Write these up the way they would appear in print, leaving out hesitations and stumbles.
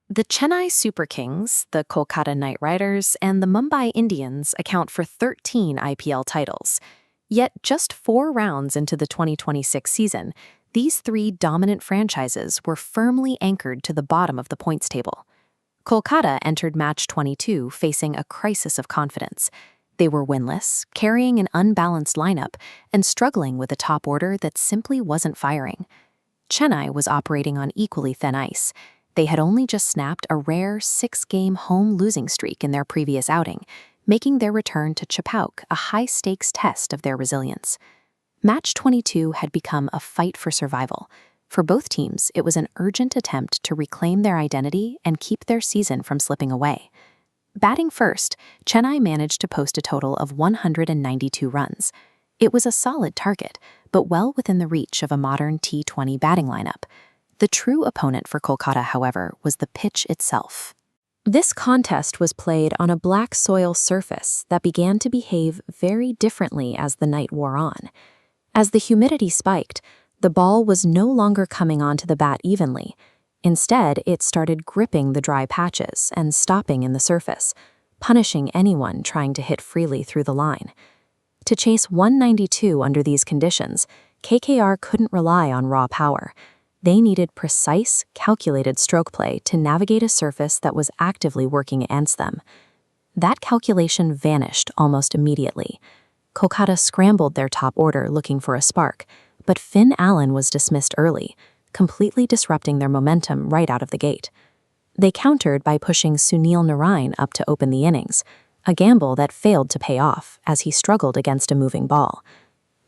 The Chennai Super Kings, the Kolkata Knight Riders, and the Mumbai Indians account for 13 IPL titles. Yet, just 4 rounds into the 2026 season, these three dominant franchises were firmly anchored to the bottom of the points table. Kolkata entered match 22 facing a crisis of confidence. They were winless, carrying an unbalanced lineup, and struggling with a top order that simply wasn't firing. Chennai was operating on equally thin ice. They had only just snapped a rare 6-game home losing streak in their previous outing, making their return to Chepauk a high-stakes test of their resilience. Match 22 had become a fight for survival. For both teams, it was an urgent attempt to reclaim their identity and keep their season from slipping away. Batting first, Chennai managed to post a total of 192 runs. It was a solid target, but well within the reach of a modern T20 batting lineup. The true opponent for Kolkata, however, was the pitch itself. This contest was played on a black soil surface that began to behave very differently as the night wore on. As the humidity spiked, the ball was no longer coming onto the bat evenly. Instead, it started gripping the dry patches and stopping in the surface, punishing anyone trying to hit freely through the line. To chase 192 under these conditions, KKR couldn't rely on raw power. They needed precise, calculated stroke play to navigate a surface that was actively working against them. That calculation vanished almost immediately. Kolkata scrambled their top order looking for a spark, but Finn Allen was dismissed early, completely disrupting their momentum right out of the gate. They countered by pushing Sunil Narine up to open the innings, a gamble that failed to pay off as he struggled against a moving ball.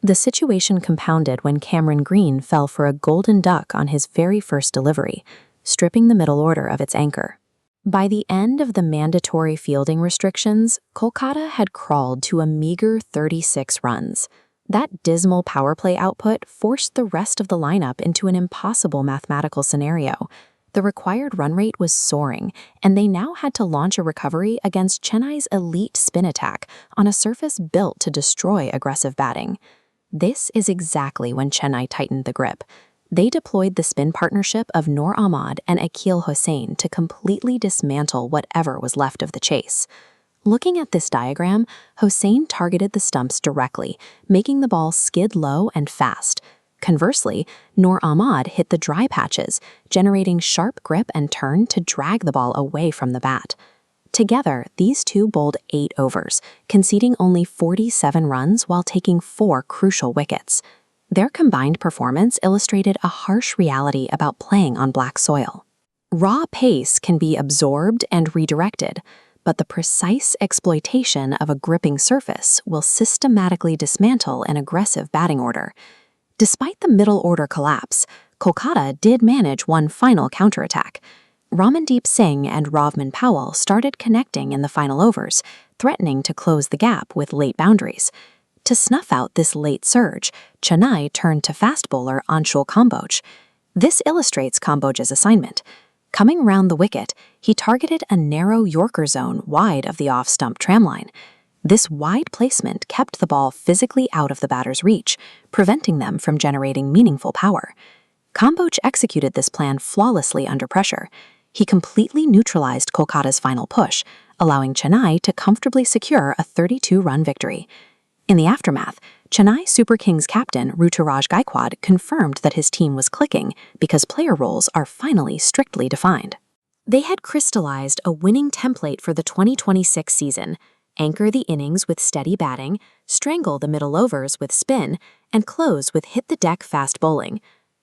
The situation compounded when Cameron Green fell for a golden duck on his very first delivery, stripping the middle order of its anchor. By the end of the mandatory fielding restrictions, Kolkata had crawled to a meager 36 runs. That dismal power play output forced the rest of the lineup into an impossible mathematical scenario. The required run rate was soaring, and they now had to launch a recovery against Chennai's elite spin attack on a surface built to destroy aggressive batting. This is exactly when Chennai tightened the grip. They deployed the spin partnership of Noor Ahmad and Akil Hossain to completely dismantle whatever was left of the chase. Looking at this diagram, Hossain targeted the stumps directly, making the ball skid low and fast. Conversely, Noor Ahmad hit the dry patches, generating sharp grip and turn to drag the ball away from the bat. Together, these two bowled 8 overs, conceding only 47 runs while taking 4 crucial wickets. Their combined performance illustrated a harsh reality about playing on black soil. Raw pace can be absorbed and redirected, but the precise exploitation of a gripping surface will systematically dismantle an aggressive batting order. Despite the middle order collapse, Kolkata did manage one final counterattack. Ramandeep Singh and Ravman Powell started connecting in the final overs, threatening to close the gap with late boundaries. To snuff out this late surge, Chennai turned to fast bowler Anshul Kamboj. This illustrates Kamboj's assignment. Coming round the wicket, he targeted a narrow Yorker zone wide of the off-stump tramline. This wide placement kept the ball physically out of the batter's reach, preventing them from generating meaningful power. Kamboj executed this plan flawlessly under pressure. He completely neutralized Kolkata's final push, allowing Chennai to comfortably secure a 32-run victory. In the aftermath, Chennai Super Kings captain Ruturaj Gaikwad confirmed that his team was clicking because player roles are finally strictly defined. They had crystallized a winning template for the 2026 season: anchor the innings with steady batting, strangle the middle overs with spin, and close with hit-the-deck fast bowling.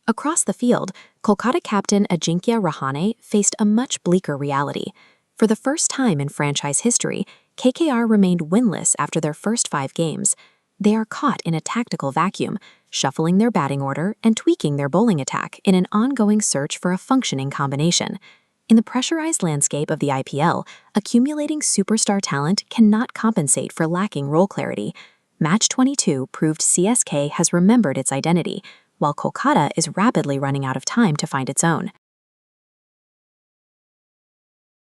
Across the field, Kolkata captain Ajinkya Rahane faced a much bleaker reality. For the first time in franchise history, KKR remained winless after their first 5 games. They are caught in a tactical vacuum, shuffling their batting order and tweaking their bowling attack in an ongoing search for a functioning combination. In the pressurized landscape of the IPL, accumulating superstar talent cannot compensate for lacking role clarity. Match 22 proved CSK has remembered its identity, while Kolkata is rapidly running out of time to find its own.